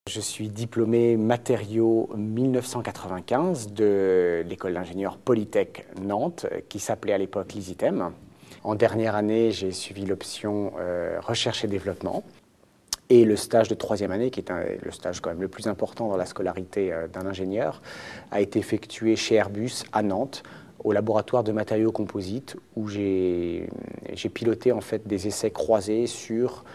Je suis diplômé matériaux 1995 de l'école d'ingénieurs Polytech Nantes, qui s'appelait à l'époque l'ISITEM. En dernière année, j'ai suivi l'option recherche et développement. Et le stage de troisième année, qui est le stage quand même le plus important dans la scolarité d'un ingénieur, a été effectué chez Airbus à Nantes, au laboratoire de matériaux composites, où j'ai piloté en fait des essais croisés sur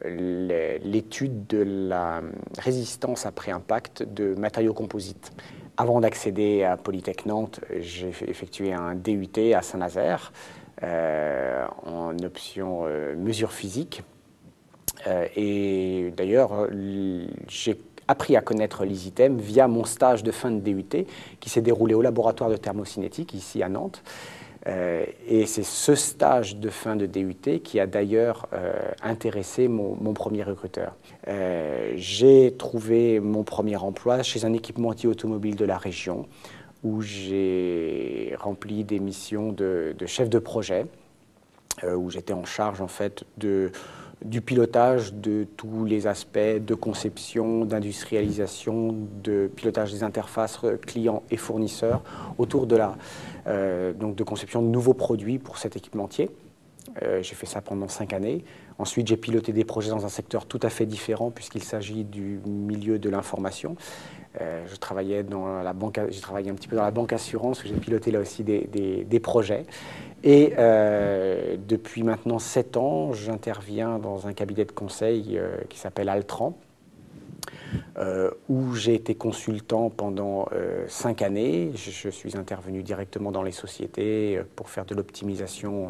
l'étude de la résistance après impact de matériaux composites. Avant d'accéder à Polytech Nantes, j'ai effectué un DUT à Saint-Nazaire en option mesure physique. Et d'ailleurs, j'ai appris à connaître l'ISITEM via mon stage de fin de DUT qui s'est déroulé au laboratoire de thermocinétique ici à Nantes. Et c'est ce stage de fin de DUT qui a d'ailleurs intéressé mon premier recruteur. J'ai trouvé mon premier emploi chez un équipementier automobile de la région où j'ai rempli des missions de chef de projet, où j'étais en charge en fait du pilotage de tous les aspects de conception, d'industrialisation, de pilotage des interfaces clients et fournisseurs autour de donc de conception de nouveaux produits pour cet équipementier. J'ai fait ça pendant 5 années. Ensuite, j'ai piloté des projets dans un secteur tout à fait différent puisqu'il s'agit du milieu de l'information. Je travaillais j'ai travaillé un petit peu dans la banque assurance où j'ai piloté là aussi des projets. Et depuis maintenant 7 ans, j'interviens dans un cabinet de conseil qui s'appelle Altran, où j'ai été consultant pendant 5 années. Je suis intervenu directement dans les sociétés pour faire de l'optimisation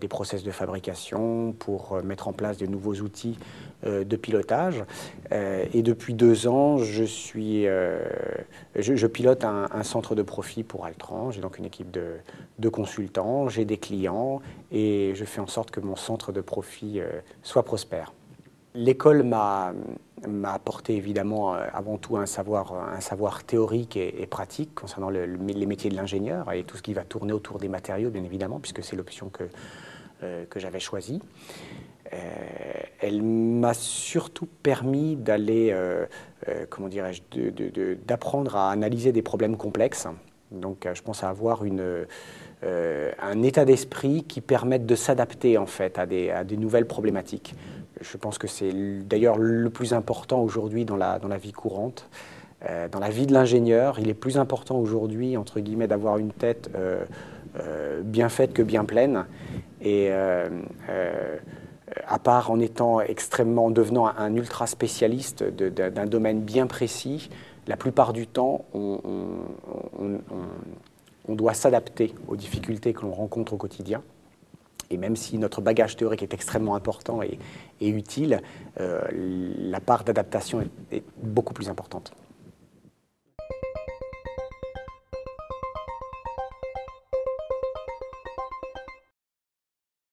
des process de fabrication, pour mettre en place de nouveaux outils de pilotage. Et depuis 2 ans, je pilote un centre de profit pour Altran. J'ai donc une équipe de consultants, j'ai des clients et je fais en sorte que mon centre de profit soit prospère. L'école m'a apporté évidemment avant tout un savoir théorique et pratique concernant les métiers de l'ingénieur et tout ce qui va tourner autour des matériaux, bien évidemment, puisque c'est l'option que j'avais choisie. Elle m'a surtout permis d'aller, comment dirais-je, d'apprendre à analyser des problèmes complexes. Donc je pense à avoir un état d'esprit qui permette de s'adapter en fait à des nouvelles problématiques. Je pense que c'est d'ailleurs le plus important aujourd'hui dans la vie courante. Dans la vie de l'ingénieur, il est plus important aujourd'hui, entre guillemets, d'avoir une tête bien faite que bien pleine. Et à part en en devenant un ultra spécialiste d'un domaine bien précis, la plupart du temps, on doit s'adapter aux difficultés que l'on rencontre au quotidien. Et même si notre bagage théorique est extrêmement important et utile, la part d'adaptation est beaucoup plus importante.